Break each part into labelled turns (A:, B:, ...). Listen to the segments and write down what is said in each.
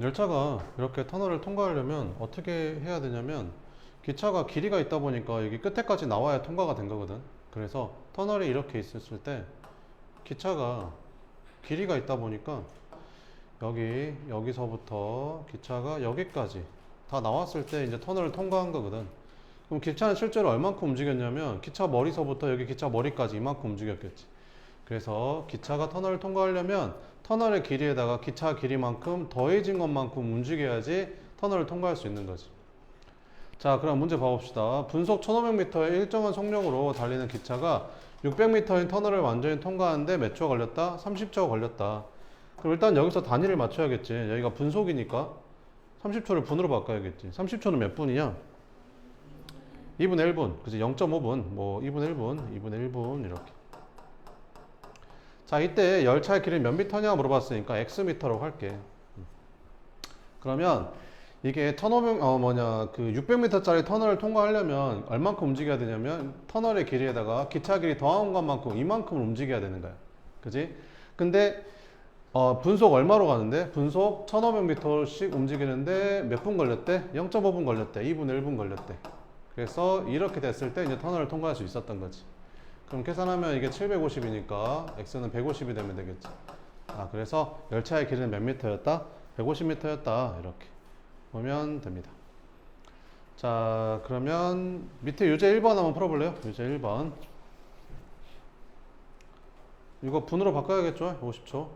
A: 열차가 이렇게 터널을 통과하려면 어떻게 해야 되냐면 기차가 길이가 있다 보니까 여기 끝에까지 나와야 통과가 된 거거든. 그래서 터널이 이렇게 있었을 때 기차가 길이가 있다 보니까 여기서부터 기차가 여기까지 다 나왔을 때 이제 터널을 통과한 거거든. 그럼 기차는 실제로 얼만큼 움직였냐면 기차 머리서부터 여기 기차 머리까지 이만큼 움직였겠지. 그래서 기차가 터널을 통과하려면 터널의 길이에다가 기차 길이만큼 더해진 것만큼 움직여야지 터널을 통과할 수 있는 거지. 자, 그럼 문제 봐봅시다. 분속 1500m의 일정한 속력으로 달리는 기차가 600m인 터널을 완전히 통과하는데 몇 초 걸렸다? 30초 걸렸다. 그럼 일단 여기서 단위를 맞춰야겠지. 여기가 분속이니까 30초를 분으로 바꿔야겠지. 30초는 몇 분이냐? 2분의 1분. 그치? 0.5분. 뭐 2분의 1분, 2분의 1분 이렇게. 자, 이때 열차의 길이 몇 미터냐 물어봤으니까 X미터라고 할게. 그러면 이게 600m짜리 터널을 통과하려면 얼만큼 움직여야 되냐면 터널의 길이에다가 기차 길이 더한 것만큼 이만큼을 움직여야 되는 거야. 그지? 근데 분속 얼마로 가는데? 분속 1500m씩 움직이는데 몇 분 걸렸대? 0.5분 걸렸대. 2분의 1분 걸렸대. 그래서 이렇게 됐을 때 이제 터널을 통과할 수 있었던 거지. 그럼 계산하면 이게 750이니까 x는 150이 되면 되겠지. 그래서 열차의 길이는 몇 미터였다? 150m였다. 이렇게 보면 됩니다. 자, 그러면 밑에 유제 1번 한번 풀어볼래요? 유제 1번. 이거 분으로 바꿔야겠죠? 50초.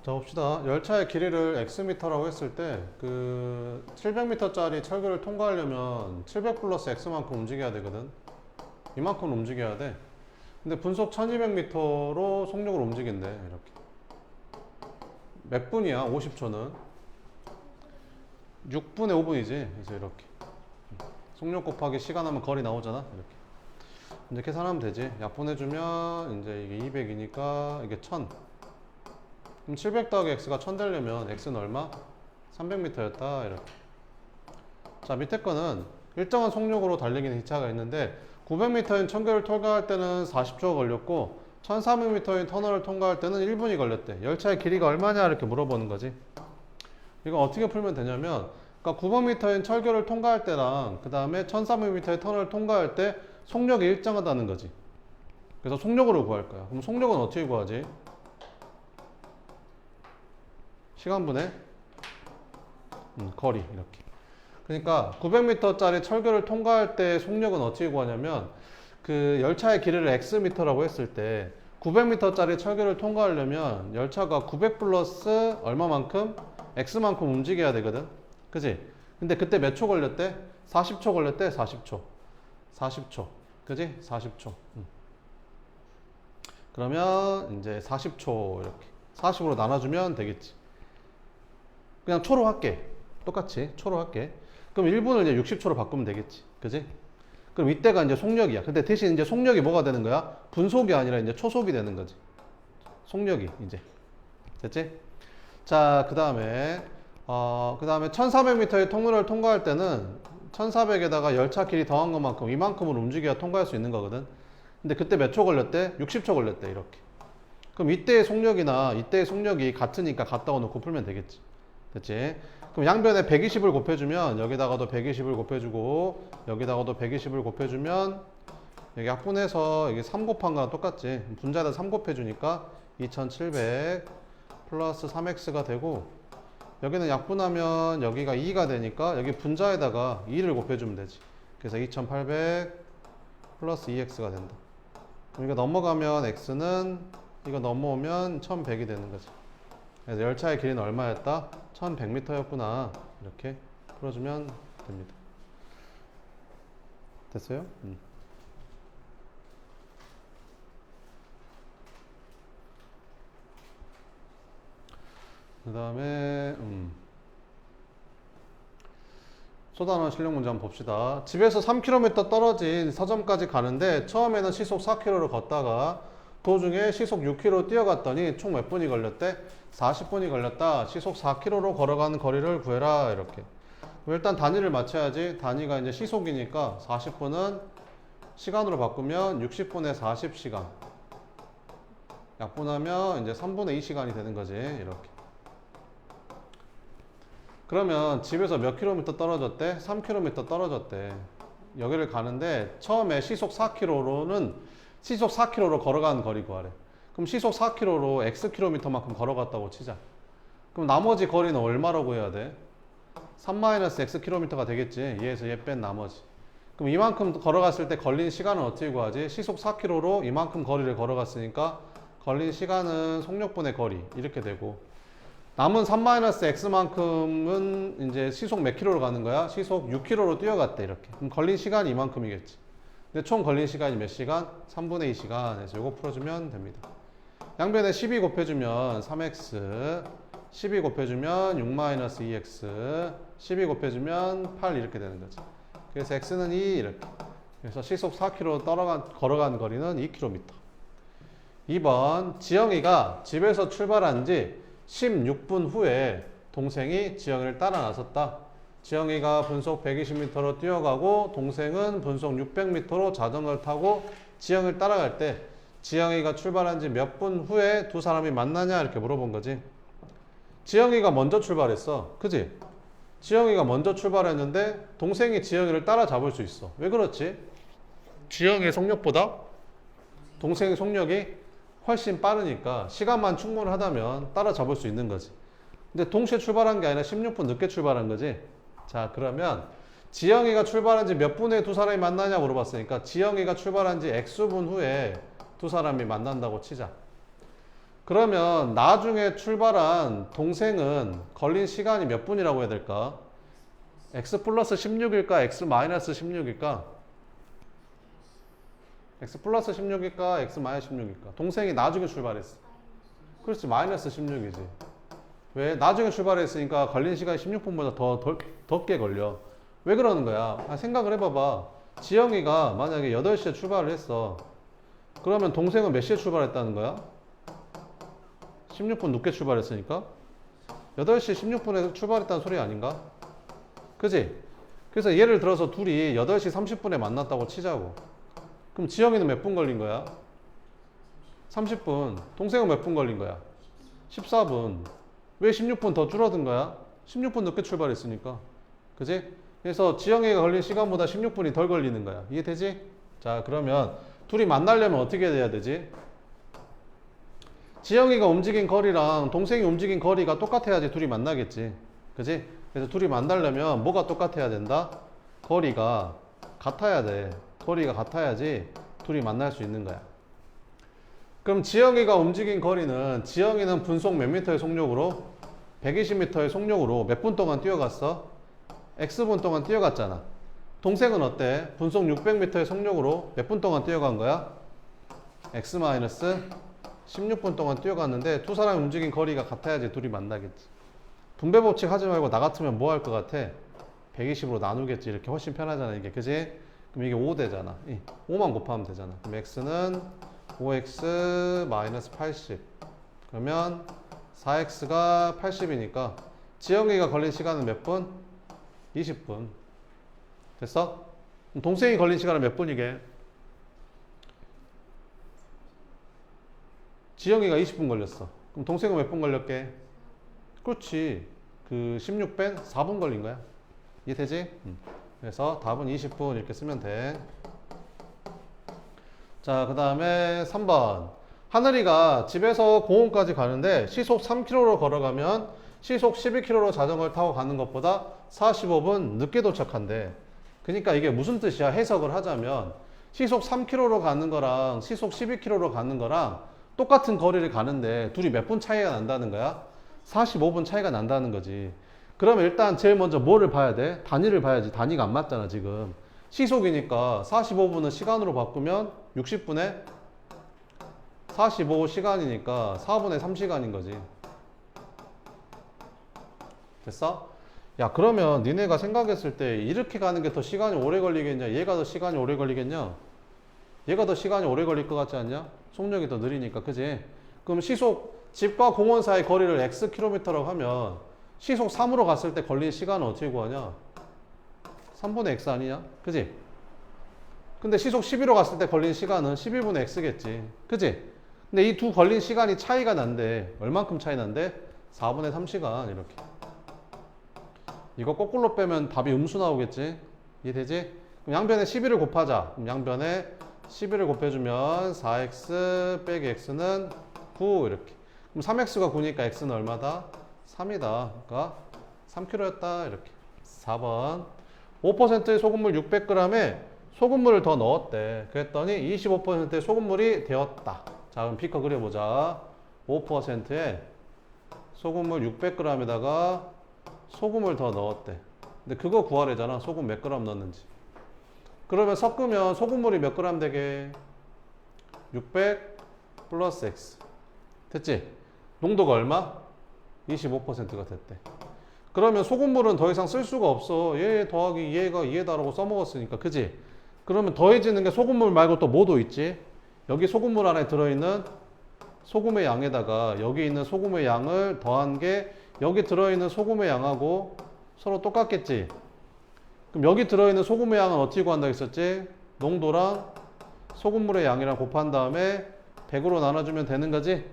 A: 자, 봅시다. 열차의 길이를 x미터라고 했을 때, 700m짜리 철교를 통과하려면 700 플러스 x만큼 움직여야 되거든. 이만큼 움직여야 돼. 근데 분속 1200m로 속력을 움직인대. 이렇게. 몇 분이야? 50초는. 6분의 5분이지. 그래서 이렇게. 속력 곱하기 시간 하면 거리 나오잖아. 이렇게. 이제 계산하면 되지. 약분해주면 이제 이게 200이니까 이게 1000. 그럼 700 더하기 x가 1000 되려면 x는 얼마? 300m였다. 이렇게. 자, 밑에 거는 일정한 속력으로 달리기는 기차가 있는데 900m인 청교를 통과할 때는 40초가 걸렸고 1400m인 터널을 통과할 때는 1분이 걸렸대. 열차의 길이가 얼마냐 이렇게 물어보는 거지. 이거 어떻게 풀면 되냐면 그러니까 900m인 철교를 통과할 때랑 그 다음에 1400m의 터널을 통과할 때 속력이 일정하다는 거지. 그래서 속력으로 구할 거야. 그럼 속력은 어떻게 구하지? 시간분의 거리 이렇게. 그러니까 900m짜리 철교를 통과할 때 속력은 어떻게 구하냐면 열차의 길이를 x미터라고 했을 때 900m짜리 철교를 통과하려면 열차가 900 플러스 얼마만큼? x만큼 움직여야 되거든. 그지? 근데 그때 몇 초 걸렸대? 40초 걸렸대. 40초. 40초. 그지? 40초. 그러면 이제 40초 이렇게 40으로 나눠주면 되겠지. 그냥 초로 할게. 똑같이 초로 할게. 그럼 1분을 이제 60초로 바꾸면 되겠지. 그지? 그럼 이때가 이제 속력이야. 근데 대신 이제 속력이 뭐가 되는 거야? 분속이 아니라 이제 초속이 되는 거지. 속력이 이제. 됐지? 자, 그 다음에 1400m의 통로를 통과할 때는 1400에다가 열차 길이 더한 것만큼 이만큼을 움직여야 통과할 수 있는 거거든. 근데 그때 몇 초 걸렸대? 60초 걸렸대. 이렇게. 그럼 이때의 속력이나 이때의 속력이 같으니까 같다고 놓고 풀면 되겠지. 됐지? 그럼 양변에 120을 곱해주면 여기다가도 120을 곱해주고 여기다가도 120을 곱해주면 여기 약분해서 이게 3 곱한 거랑 똑같지. 분자에다 3 곱해주니까 2700 플러스 3x가 되고, 여기는 약분하면 여기가 2가 되니까 여기 분자에다가 2를 곱해주면 되지. 그래서 2800 플러스 2x가 된다. 그럼 이거 넘어가면 x는 이거 넘어오면 1100이 되는 거지. 그래서 열차의 길이는 얼마였다? 1100m였구나. 이렇게 풀어주면 됩니다. 됐어요? 그 다음에 쏟아놓은 실력 문제 한번 봅시다. 집에서 3km 떨어진 서점까지 가는데 처음에는 시속 4km를 걷다가 도중에 시속 6km 뛰어갔더니 총 몇 분이 걸렸대? 40분이 걸렸다. 시속 4km로 걸어가는 거리를 구해라. 이렇게. 일단 단위를 맞춰야지. 단위가 이제 시속이니까 40분은 시간으로 바꾸면 60분에 40시간. 약분하면 이제 3분의 2시간이 되는 거지. 이렇게. 그러면 집에서 몇 킬로미터 떨어졌대? 3km 떨어졌대. 여기를 가는데 처음에 시속 4km로는 시속 4km로 걸어가는 거리 구하래. 그럼 시속 4km로 x킬로미터만큼 걸어갔다고 치자. 그럼 나머지 거리는 얼마라고 해야 돼? 3-x킬로미터가 되겠지. 얘에서 얘 뺀 나머지. 그럼 이만큼 걸어갔을 때 걸린 시간은 어떻게 구하지? 시속 4km로 이만큼 거리를 걸어갔으니까 걸린 시간은 속력분의 거리 이렇게 되고, 남은 3-x만큼은 이제 시속 몇 킬로로 가는 거야? 시속 6km로 뛰어갔대. 이렇게. 그럼 걸린 시간이 이만큼이겠지. 근데 총 걸린 시간이 몇 시간? 3분의 2시간. 그래서 이거 풀어주면 됩니다. 양변에 12 곱해주면 3x, 12 곱해주면 6-2x, 12 곱해주면 8 이렇게 되는 거지. 그래서 x는 2 이렇게. 그래서 시속 4km 걸어간 거리는 2km. 2번, 지영이가 집에서 출발한 지 16분 후에 동생이 지영이를 따라 나섰다. 지영이가 분속 120m로 뛰어가고 동생은 분속 600m로 자전거를 타고 지영이를 따라갈 때 지영이가 출발한 지 몇 분 후에 두 사람이 만나냐 이렇게 물어본 거지. 지영이가 먼저 출발했어. 그지? 지영이가 먼저 출발했는데 동생이 지영이를 따라잡을 수 있어. 왜 그렇지? 지영이의 속력보다 동생의 속력이 훨씬 빠르니까 시간만 충분하다면 따라잡을 수 있는 거지. 근데 동시에 출발한 게 아니라 16분 늦게 출발한 거지. 자, 그러면 지영이가 출발한 지 몇 분에 두 사람이 만나냐 물어봤으니까 지영이가 출발한 지 X분 후에 두 사람이 만난다고 치자. 그러면 나중에 출발한 동생은 걸린 시간이 몇 분이라고 해야 될까? X 플러스 16일까? X 마이너스 16일까? X 플러스 16일까? X 마이너스 16일까? 동생이 나중에 출발했어. 그렇지, 마이너스 16이지. 왜? 나중에 출발했으니까 걸린 시간이 16분보다 더 꽤 걸려. 왜 그러는 거야? 생각을 해봐봐. 지영이가 만약에 8시에 출발을 했어. 그러면 동생은 몇 시에 출발했다는 거야? 16분 늦게 출발했으니까 8시 16분에 출발했다는 소리 아닌가? 그지? 그래서 예를 들어서 둘이 8시 30분에 만났다고 치자고. 그럼 지영이는 몇 분 걸린 거야? 30분. 동생은 몇 분 걸린 거야? 14분. 왜 16분 더 줄어든 거야? 16분 늦게 출발했으니까. 그지? 그래서 지영이가 걸린 시간보다 16분이 덜 걸리는 거야. 이해되지? 자, 그러면 둘이 만나려면 어떻게 해야 되지? 지영이가 움직인 거리랑 동생이 움직인 거리가 똑같아야지 둘이 만나겠지. 그지? 그래서 둘이 만나려면 뭐가 똑같아야 된다? 거리가 같아야 돼. 거리가 같아야지 둘이 만날 수 있는 거야. 그럼 지영이가 움직인 거리는, 지영이는 분속 몇 미터의 속력으로? 120m의 속력으로 몇 분 동안 뛰어갔어? X분 동안 뛰어갔잖아. 동생은 어때? 분속 600m의 속력으로 몇 분 동안 뛰어간 거야? X-16분 동안 뛰어갔는데 두 사람이 움직인 거리가 같아야지 둘이 만나겠지. 분배 법칙 하지 말고 나 같으면 뭐 할 것 같아? 120으로 나누겠지. 이렇게 훨씬 편하잖아, 이게. 그지? 그럼 이게 5 되잖아. 5만 곱하면 되잖아. 그럼 x는 5x 마이너스 80. 그러면 4x가 80이니까 지영이가 걸린 시간은 몇 분? 20분. 됐어? 그럼 동생이 걸린 시간은 몇 분이게? 지영이가 20분 걸렸어. 그럼 동생은 몇 분 걸렸게? 그렇지. 그 16 뺀 4분 걸린 거야. 이해되지? 그래서 답은 20분 이렇게 쓰면 돼. 자, 그 다음에 3번. 하늘이가 집에서 공원까지 가는데 시속 3km로 걸어가면 시속 12km로 자전거를 타고 가는 것보다 45분 늦게 도착한대. 그러니까 이게 무슨 뜻이야? 해석을 하자면 시속 3km로 가는 거랑 시속 12km로 가는 거랑 똑같은 거리를 가는데 둘이 몇 분 차이가 난다는 거야? 45분 차이가 난다는 거지. 그러면 일단 제일 먼저 뭐를 봐야 돼? 단위를 봐야지. 단위가 안 맞잖아, 지금. 시속이니까 45분은 시간으로 바꾸면 60분에 45시간이니까 4분의 3시간인 거지. 됐어? 야, 그러면 니네가 생각했을 때 이렇게 가는 게 더 시간이 오래 걸리겠냐? 얘가 더 시간이 오래 걸리겠냐? 얘가 더 시간이 오래 걸릴 것 같지 않냐? 속력이 더 느리니까, 그지? 그럼 시속, 집과 공원 사이 거리를 x 킬로미터라고 하면 시속 3으로 갔을 때 걸린 시간은 어떻게 구하냐? 3분의 x 아니냐? 그지? 근데 시속 12로 갔을 때 걸린 시간은 11분의 x겠지. 그지? 근데 이 두 걸린 시간이 차이가 난대. 얼만큼 차이 난대? 4분의 3시간 이렇게. 이거 거꾸로 빼면 답이 음수 나오겠지? 이해되지? 그럼 양변에 11을 곱하자. 그럼 양변에 11을 곱해주면 4x 빼기 x는 9 이렇게. 그럼 3x가 9니까 x는 얼마다? 3이다. 그러니까 3kg였다 이렇게. 4번. 5%의 소금물 600g에 소금물을 더 넣었대. 그랬더니 25%의 소금물이 되었다. 자, 그럼 피커 그려보자. 5%에 소금물 600g에다가 소금을 더 넣었대. 근데 그거 구하래잖아. 소금 몇 그램 넣었는지. 그러면 섞으면 소금물이 몇 그램 되게? 600 플러스 X. 됐지? 농도가 얼마? 25%가 됐대. 그러면 소금물은 더 이상 쓸 수가 없어. 얘 더하기 얘가 얘다라고 써먹었으니까. 그지? 그러면 더해지는 게 소금물 말고 또 뭐도 있지? 여기 소금물 안에 들어있는 소금의 양에다가 여기 있는 소금의 양을 더한 게 여기 들어있는 소금의 양하고 서로 똑같겠지? 그럼 여기 들어있는 소금의 양은 어떻게 구한다고 했었지? 농도랑 소금물의 양이랑 곱한 다음에 100으로 나눠주면 되는 거지?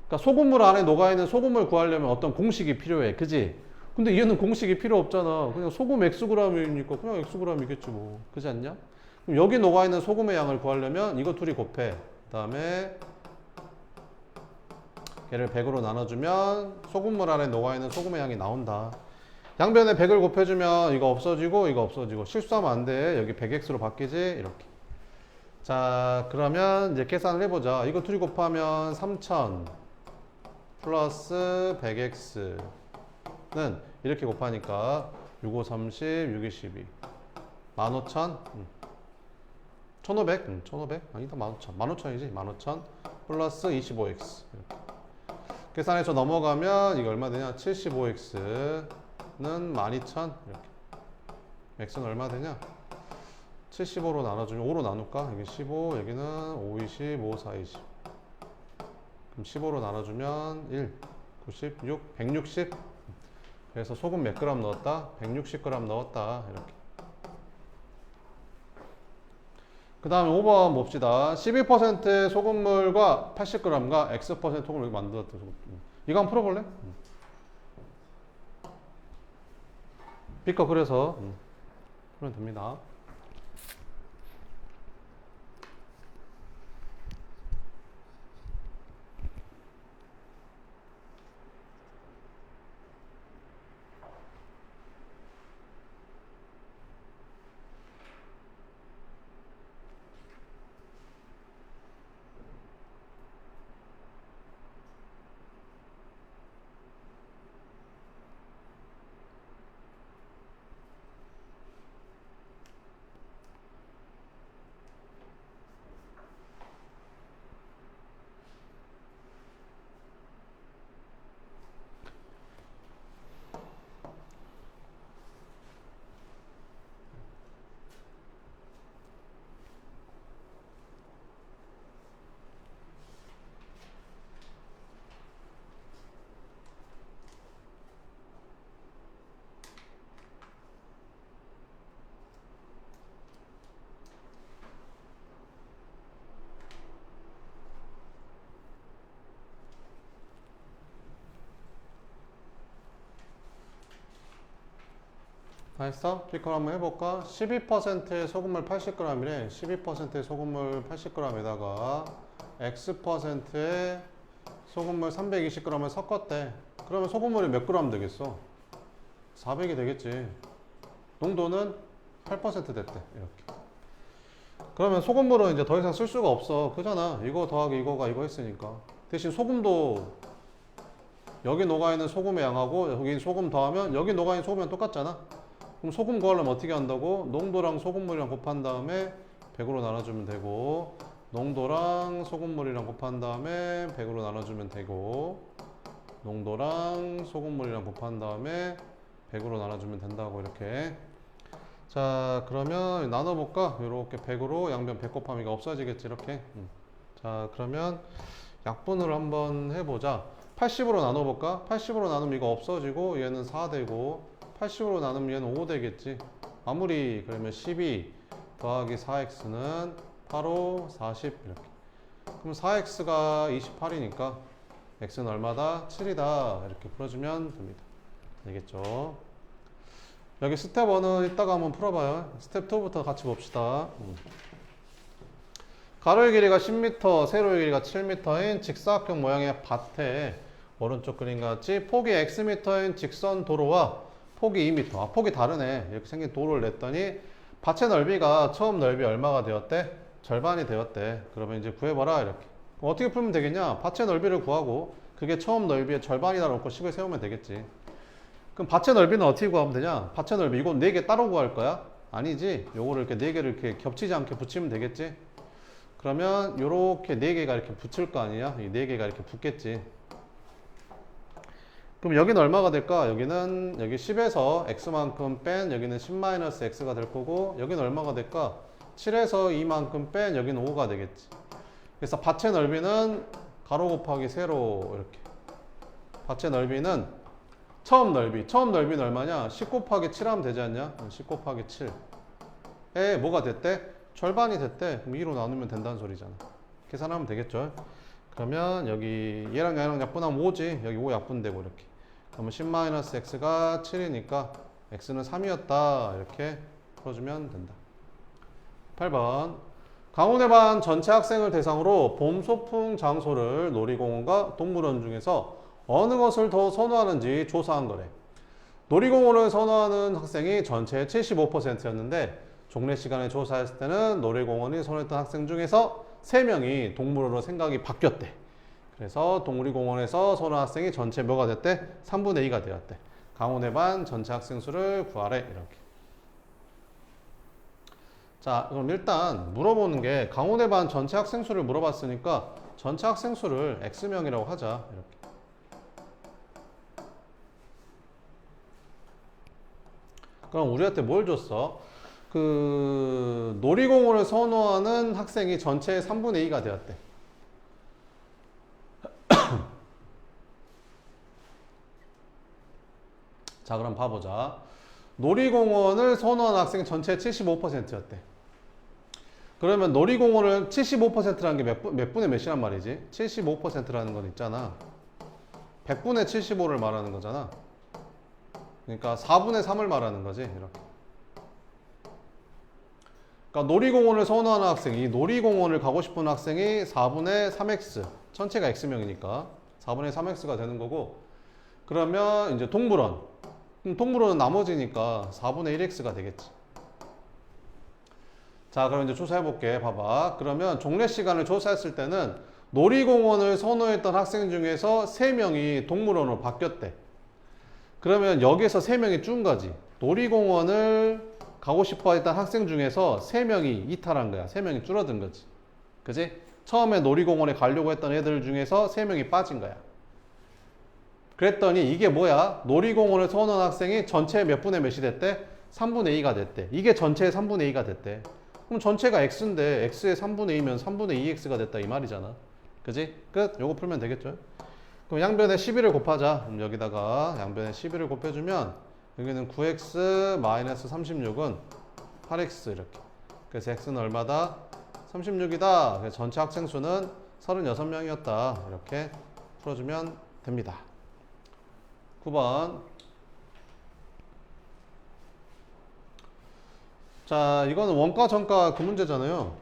A: 그러니까 소금물 안에 녹아있는 소금을 구하려면 어떤 공식이 필요해. 그지? 근데 얘는 공식이 필요 없잖아. 그냥 소금 Xg이니까 그냥 Xg이겠지 뭐. 그지 않냐? 그럼 여기 녹아있는 소금의 양을 구하려면 이거 둘이 곱해. 그 다음에 얘를 100으로 나눠주면 소금물 안에 녹아있는 소금의 양이 나온다. 양변에 100을 곱해주면 이거 없어지고 이거 없어지고 실수하면 안 돼. 여기 100x로 바뀌지 이렇게. 자, 그러면 이제 계산을 해보자. 이거 둘이 곱하면 3000 플러스 100x는 이렇게 곱하니까 65, 30, 6, 12 15,000 1500 1500 아니다 15,000 15,000이지 15,000 플러스 25x 이렇게. 계산해서 넘어가면 이게 얼마 되냐? 75x는 12,000 이렇게. x는 얼마 되냐? 75로 나눠주면 5로 나눌까? 여기 15, 여기는 5, 20, 5, 4, 20. 그럼 15로 나눠주면 1, 96, 160. 그래서 소금 몇 그램 넣었다? 160g 넣었다. 이렇게. 그 다음에 5번 봅시다. 12% 소금물과 80g과 X% 소금을 만들었다. 이거 한번 풀어볼래? 비커 그래서 풀면 됩니다. 다 했어? 피컬 한번 해볼까? 12%의 소금물 80g이래. 12%의 소금물 80g에다가 X%의 소금물 320g을 섞었대. 그러면 소금물이 몇 g 되겠어? 400이 되겠지. 농도는 8% 됐대. 이렇게. 그러면 소금물은 이제 더 이상 쓸 수가 없어. 그잖아. 이거 더하기 이거가 이거 했으니까. 대신 소금도 여기 녹아있는 소금의 양하고 여기 소금 더하면 여기 녹아있는 소금이랑 똑같잖아. 그럼 소금 구하려면 어떻게 한다고? 농도랑 소금물이랑 곱한 다음에 100으로 나눠주면 되고, 농도랑 소금물이랑 곱한 다음에 100으로 나눠주면 되고, 농도랑 소금물이랑 곱한 다음에 100으로 나눠주면 된다고. 이렇게. 자, 그러면 나눠볼까? 이렇게 100으로 양변 100 곱하기가 없어지겠지. 이렇게. 자, 그러면 약분을 한번 해보자. 80으로 나눠볼까? 80으로 나누면 이거 없어지고 얘는 4 되고, 80으로 나누면 얘는 5 되겠지. 마무리. 그러면 12 더하기 4x는 8, 5, 40 이렇게. 그럼 4x가 28이니까 x는 얼마다? 7이다. 이렇게 풀어주면 됩니다. 되겠죠? 여기 스텝 1은 이따가 한번 풀어봐요. 스텝 2부터 같이 봅시다. 가로의 길이가 10m, 세로의 길이가 7m인 직사각형 모양의 밭에 오른쪽 그림 같이 폭이 xm인 직선 도로와 폭이 2m. 아, 폭이 다르네. 이렇게 생긴 도로를 냈더니 밭의 넓이가 처음 넓이 얼마가 되었대? 절반이 되었대. 그러면 이제 구해봐라. 이렇게. 그럼 어떻게 풀면 되겠냐? 밭의 넓이를 구하고 그게 처음 넓이의 절반이다 놓고 식을 세우면 되겠지. 그럼 밭의 넓이는 어떻게 구하면 되냐? 밭의 넓이 이건 4개 따로 구할 거야? 아니지. 요거를 이렇게 4개를 이렇게 겹치지 않게 붙이면 되겠지. 그러면 요렇게 4개가 이렇게 붙을 거 아니야? 이 4개가 이렇게 붙겠지. 그럼 여기는 얼마가 될까? 여기는 여기 10에서 x만큼 뺀 여기는 10-x가 될 거고, 여기는 얼마가 될까? 7에서 2만큼 뺀 여기는 5가 되겠지. 그래서 밭의 넓이는 가로 곱하기 세로 이렇게. 밭의 넓이는 처음 넓이는 얼마냐? 10 곱하기 7 하면 되지 않냐? 10 곱하기 7에 뭐가 됐대? 절반이 됐대. 그럼 2로 나누면 된다는 소리잖아. 계산하면 되겠죠? 그러면 여기 얘랑 얘랑 약분하면 5지. 여기 5 약분되고 이렇게. 그러면 10-x가 7이니까 x는 3이었다. 이렇게 풀어주면 된다. 8번. 강원의 반 전체 학생을 대상으로 봄 소풍 장소를 놀이공원과 동물원 중에서 어느 것을 더 선호하는지 조사한 거래. 놀이공원을 선호하는 학생이 전체의 75%였는데 종례 시간에 조사했을 때는 놀이공원이 선호했던 학생 중에서 3명이 동물원으로 생각이 바뀌었대. 그래서 놀이공원에서 선호한 학생이 전체 뭐가 됐대? 3분의 2가 되었대. 강원의 반 전체 학생 수를 구하래. 이렇게. 자, 그럼 일단 물어보는 게 강원의 반 전체 학생 수를 물어봤으니까 전체 학생 수를 X명이라고 하자. 이렇게. 그럼 우리한테 뭘 줬어? 그 놀이공원을 선호하는 학생이 전체의 3분의 2가 되었대. 자, 그럼 봐보자. 놀이공원을 선호하는 학생이 전체의 75%였대. 그러면 놀이공원을 75%라는 게 몇 분의 몇이란 말이지? 75%라는 건 있잖아. 100분의 75를 말하는 거잖아. 그러니까 4분의 3을 말하는 거지. 이렇게. 그러니까 놀이공원을 선호하는 학생이, 이 놀이공원을 가고 싶은 학생이 4분의 3x, 전체가 x명이니까 4분의 3x가 되는 거고, 그러면 이제 동물원, 동물원은 나머지니까 4분의 1x가 되겠지. 자, 그럼 이제 조사해볼게. 봐봐. 그러면 종례 시간을 조사했을 때는 놀이공원을 선호했던 학생 중에서 3명이 동물원으로 바뀌었대. 그러면 여기에서 3명이 준 거지. 놀이공원을 가고 싶어 했던 학생 중에서 3명이 이탈한 거야. 3명이 줄어든 거지. 그지? 처음에 놀이공원에 가려고 했던 애들 중에서 3명이 빠진 거야. 그랬더니 이게 뭐야? 놀이공원을 선호한 학생이 전체의 몇 분의 몇이 됐대? 3분의 2가 됐대. 이게 전체의 3분의 2가 됐대. 그럼 전체가 x인데 x의 3분의 2면 3분의 2x가 됐다 이 말이잖아. 그지? 끝. 요거 풀면 되겠죠? 그럼 양변에 12를 곱하자. 그럼 여기다가 양변에 12를 곱해주면 여기는 9x 마이너스 36은 8x 이렇게. 그래서 x는 얼마다? 36이다. 그래서 전체 학생 수는 36명이었다. 이렇게 풀어주면 됩니다. 9번. 자, 이거는 원가, 정가 그 문제잖아요.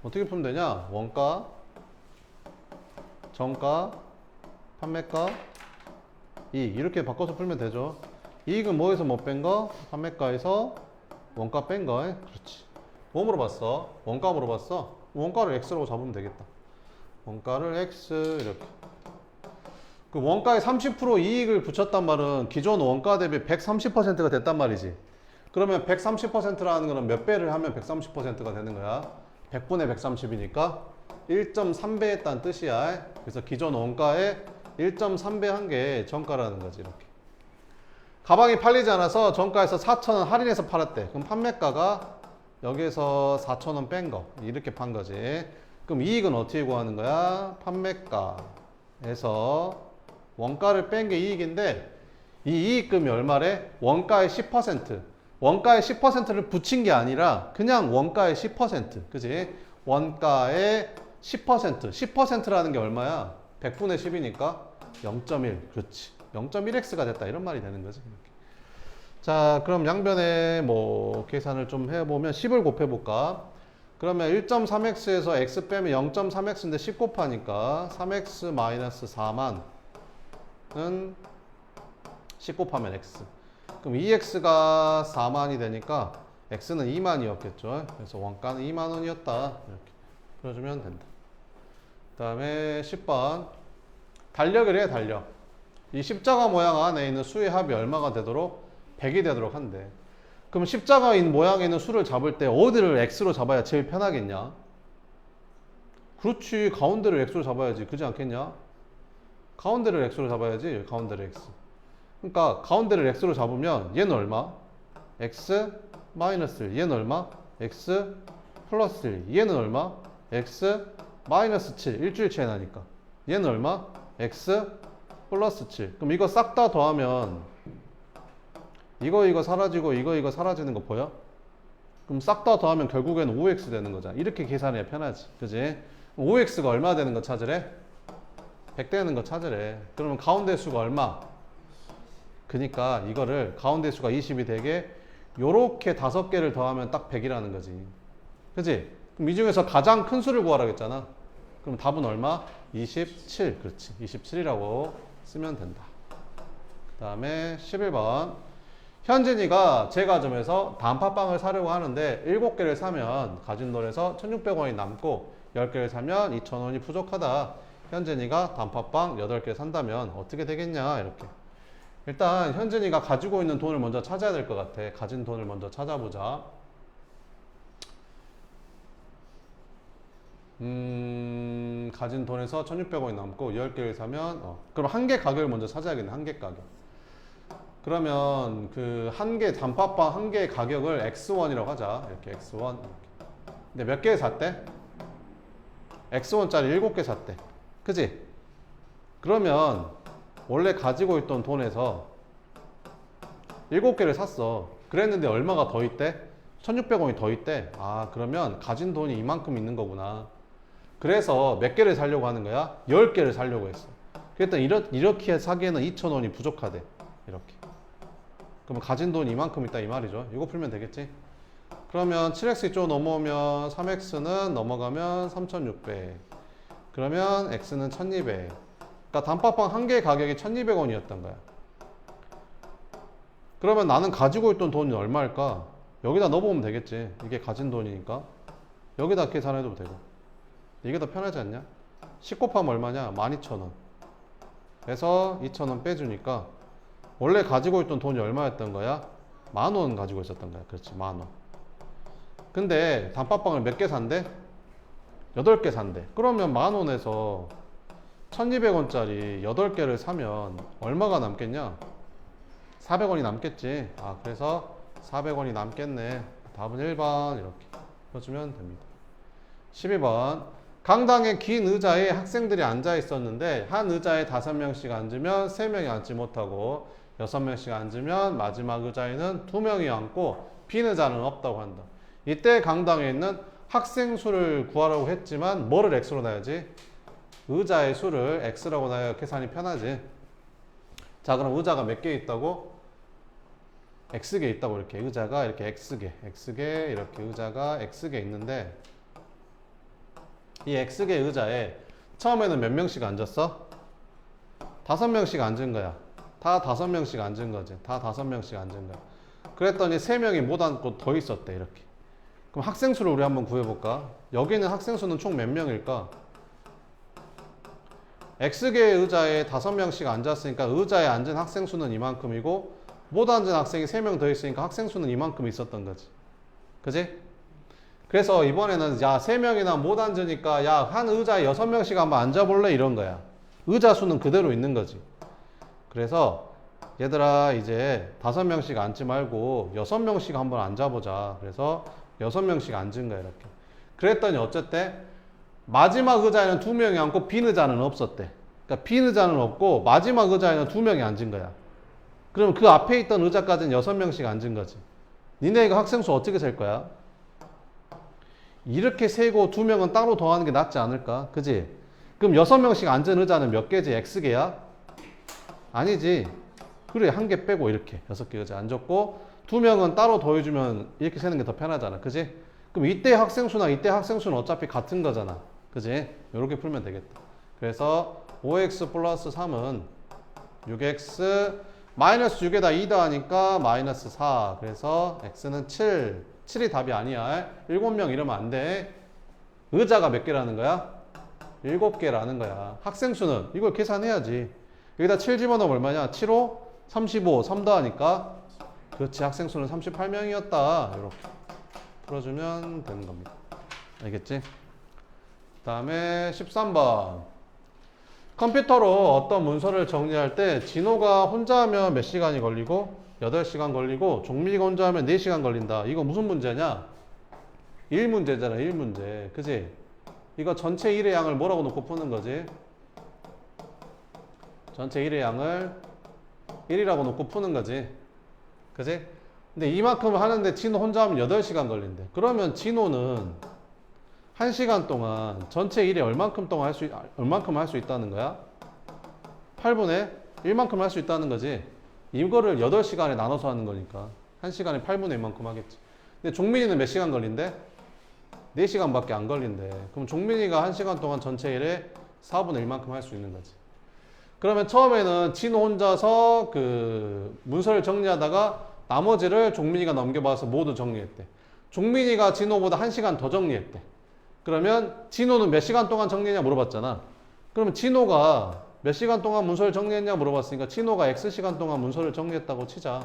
A: 어떻게 풀면 되냐? 원가, 정가, 판매가, 이익. 이렇게 바꿔서 풀면 되죠. 이익은 뭐에서 뭐 뺀 거? 판매가에서 원가 뺀 거. 그렇지. 뭐 물어봤어? 원가 물어봤어? 원가를 X라고 잡으면 되겠다. 원가를 X 이렇게. 그 원가에 30% 이익을 붙였단 말은 기존 원가 대비 130%가 됐단 말이지. 그러면 130%라는 거는 몇 배를 하면 130%가 되는 거야? 100분의 130이니까 1.3배 했다는 뜻이야. 그래서 기존 원가에 1.3배 한 게 정가라는 거지. 이렇게. 가방이 팔리지 않아서 정가에서 4,000원 할인해서 팔았대. 그럼 판매가가 여기에서 4,000원 뺀 거. 이렇게 판 거지. 그럼 이익은 어떻게 구하는 거야? 판매가에서 원가를 뺀 게 이익인데 이 이익금이 얼마래? 원가의 10%. 원가의 10%를 붙인 게 아니라 그냥 원가의 10%. 그지? 원가의 10%. 10%라는 게 얼마야? 100분의 10이니까 0.1. 그렇지. 0.1x가 됐다. 이런 말이 되는 거지. 이렇게. 자, 그럼 양변에 뭐 계산을 좀 해보면 10을 곱해볼까? 그러면 1.3x에서 x 빼면 0.3x인데 10 곱하니까 3x 마이너스 4만은 10 곱하면 x. 그럼 2x가 4만이 되니까 x는 2만이었겠죠. 그래서 원가는 2만 원이었다. 이렇게 풀어주면 된다. 그 다음에 10번. 달력을 해, 달력. 이 십자가 모양 안에 있는 수의 합이 얼마가 되도록? 100이 되도록 한대. 그럼 십자가인 모양에 있는 수를 잡을 때 어디를 x로 잡아야 제일 편하겠냐? 그렇지. 가운데를 x로 잡아야지. 그지 않겠냐? 가운데를 x로 잡아야지. 가운데를 x. 그러니까 가운데를 x로 잡으면 얘는 얼마? x 마이너스 1. 얘는 얼마? x 플러스 1. 얘는 얼마? x 마이너스 7. 일주일 차이 나니까. 얘는 얼마? x 플러스 7. 그럼 이거 싹 다 더하면 이거 사라지고 이거 사라지는 거 보여? 그럼 싹 다 더하면 결국에는 5x 되는 거잖아. 이렇게 계산해야 편하지. 그지? 5x가 얼마 되는 거 찾으래? 100 되는 거 찾으래. 그러면 가운데 수가 얼마? 그니까 이거를 가운데 수가 20이 되게 요렇게 5개를 더하면 딱 100이라는 거지. 그지? 그럼 이 중에서 가장 큰 수를 구하라고 했잖아. 그럼 답은 얼마? 27. 그렇지. 27이라고 쓰면 된다. 그 다음에 11번. 현진이가 제과점에서 단팥빵을 사려고 하는데 7개를 사면 가진 돈에서 1,600원이 남고 10개를 사면 2,000원이 부족하다. 현진이가 단팥빵 8개 산다면 어떻게 되겠냐? 이렇게. 일단 현진이가 가지고 있는 돈을 먼저 찾아야 될 것 같아. 가진 돈을 먼저 찾아보자. 가진 돈에서 1,600원이 남고 10개를 사면 그럼 한 개 가격을 먼저 찾아야겠네. 한 개 가격. 그러면 그 한 개 단팥빵 한 개의 가격을 x1이라고 하자. 이렇게 x1 이렇게. 근데 몇 개 샀대? x1짜리 7개 샀대. 그지? 그러면 원래 가지고 있던 돈에서 7개를 샀어. 그랬는데 얼마가 더 있대? 1,600원이 더 있대. 아, 그러면 가진 돈이 이만큼 있는 거구나. 그래서 몇 개를 사려고 하는 거야? 10개를 사려고 했어. 그랬더니 이렇게 사기에는 2,000원이 부족하대. 이렇게. 그러면 가진 돈이 이만큼 있다 이 말이죠. 이거 풀면 되겠지? 그러면 7x 이쪽 넘어오면 3x는 넘어가면 3,600. 그러면 x는 1,200. 그러니까 단팥빵 한 개의 가격이 1,200원이었던 거야. 그러면 나는 가지고 있던 돈이 얼마일까? 여기다 넣어보면 되겠지. 이게 가진 돈이니까. 여기다 계산해도 되고. 이게 더 편하지 않냐? 10 곱하면 얼마냐? 12,000원. 그래서 2,000원 빼주니까 원래 가지고 있던 돈이 얼마였던 거야? 10,000원 가지고 있었던 거야. 그렇지, 10,000원. 근데 단팥빵을 몇 개 산대? 8개 산대. 그러면 10,000원에서 1,200원짜리 8개를 사면 얼마가 남겠냐? 400원이 남겠지. 아, 그래서 400원이 남겠네. 답은 1번 이렇게 해주면 됩니다. 12번. 강당에 긴 의자에 학생들이 앉아 있었는데 한 의자에 5명씩 앉으면 3명이 앉지 못하고 6명씩 앉으면 마지막 의자에는 2명이 앉고 빈 의자는 없다고 한다. 이때 강당에 있는 학생 수를 구하라고 했지만 뭐를 x로 놔야지? 의자의 수를 x라고 놔야 계산이 편하지. 자, 그럼 의자가 몇 개 있다고? X개 있다고 이렇게 의자가 이렇게 X개 이렇게 의자가 X개 있는데 이 X개 의자에 처음에는 몇 명씩 앉았어? 5명씩 앉은 거야. 다 5명씩 앉은 거지. 다 5명씩 앉은 거야. 그랬더니 3명이 못 앉고 더 있었대 이렇게. 그럼 학생 수를 우리 한번 구해볼까? 여기는 학생 수는 총 몇 명일까? X개의 의자에 5명씩 앉았으니까 의자에 앉은 학생 수는 이만큼이고 못 앉은 학생이 3명 더 있으니까 학생 수는 이만큼 있었던 거지. 그지? 그래서 이번에는 야 3명이나 못 앉으니까 야 한 의자에 6명씩 한번 앉아볼래? 이런 거야. 의자 수는 그대로 있는 거지. 그래서 얘들아 이제 5명씩 앉지 말고 6명씩 한번 앉아보자. 그래서 6명씩 앉은 거야 이렇게. 그랬더니 어쨌대? 마지막 의자에는 2명이 앉고 빈 의자는 없었대. 그러니까 빈 의자는 없고 마지막 의자에는 2명이 앉은 거야. 그럼 그 앞에 있던 의자까지는 6명씩 앉은 거지. 니네 이거 학생 수 어떻게 셀 거야? 이렇게 세고 2명은 따로 더하는 게 낫지 않을까? 그지? 그럼 6명씩 앉은 의자는 몇 개지? X개야? 아니지. 그래, 한 개 빼고 이렇게 6개 의자 앉았고 2명은 따로 더해주면 이렇게 세는 게 더 편하잖아. 그지? 그럼 이때 학생 수나 이때 학생 수는 어차피 같은 거잖아. 그지? 이렇게 풀면 되겠다. 그래서 5x 플러스 3은 6x 마이너스 6에다 2 더하니까 마이너스 4. 그래서 x는 7. 7이 답이 아니야. 7명 이러면 안 돼. 의자가 몇 개라는 거야? 7개라는 거야. 학생 수는 이걸 계산해야지. 여기다 7 집어넣으면 얼마냐? 7, 5, 35. 3 더하니까 그렇지. 학생 수는 38명이었다. 이렇게 풀어주면 되는 겁니다. 알겠지? 그 다음에 13번. 컴퓨터로 어떤 문서를 정리할 때 진호가 혼자 하면 몇 시간이 걸리고 8시간 걸리고 종민이가 혼자 하면 4시간 걸린다. 이거 무슨 문제냐? 1문제잖아. 1문제. 그지? 이거 전체 1의 양을 뭐라고 놓고 푸는 거지? 전체 1의 양을 1이라고 놓고 푸는 거지. 그지? 근데 이만큼을 하는데 진호 혼자 하면 8시간 걸린대. 그러면 진호는 1시간 동안 전체 1에 얼만큼 할 수 있다는 거야? 8분의 1만큼 할 수 있다는 거지. 이거를 8시간에 나눠서 하는 거니까 1시간에 8분의 1만큼 하겠지. 근데 종민이는 몇 시간 걸린대? 4시간밖에 안 걸린대. 그럼 종민이가 1시간 동안 전체 1에 4분의 1만큼 할 수 있는 거지. 그러면 처음에는 진호 혼자서 그 문서를 정리하다가 나머지를 종민이가 넘겨봐서 모두 정리했대. 종민이가 진호보다 1시간 더 정리했대. 그러면 진호는 몇 시간 동안 정리했냐 물어봤잖아. 그러면 진호가 몇 시간 동안 문서를 정리했냐 물어봤으니까 진호가 X시간 동안 문서를 정리했다고 치자.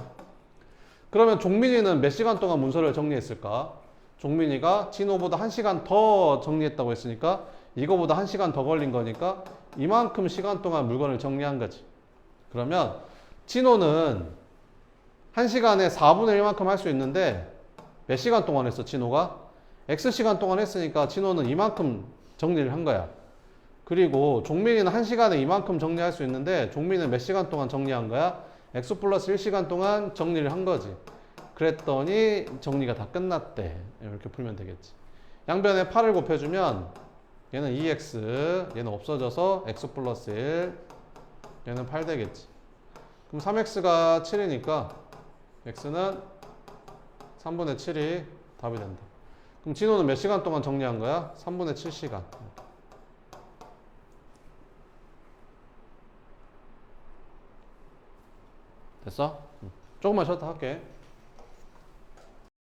A: 그러면 종민이는 몇 시간 동안 문서를 정리했을까? 종민이가 진호보다 1시간 더 정리했다고 했으니까 이거보다 1시간 더 걸린 거니까 이만큼 시간 동안 물건을 정리한 거지. 그러면 진호는 1시간에 4분의 1만큼 할 수 있는데 몇 시간 동안 했어 진호가? X시간 동안 했으니까 진호는 이만큼 정리를 한 거야. 그리고 종민이는 1시간에 이만큼 정리할 수 있는데 종민이는 몇 시간 동안 정리한 거야? X 플러스 1시간 동안 정리를 한 거지. 그랬더니 정리가 다 끝났대. 이렇게 풀면 되겠지. 양변에 8을 곱해주면 얘는 2x, 얘는 없어져서 x 플러스 1, 얘는 8 되겠지. 그럼 3x가 7이니까 x는 3분의 7이 답이 된다. 그럼 진호는 몇 시간 동안 정리한 거야? 3분의 7시간. 됐어? 조금만 쉬었다 할게.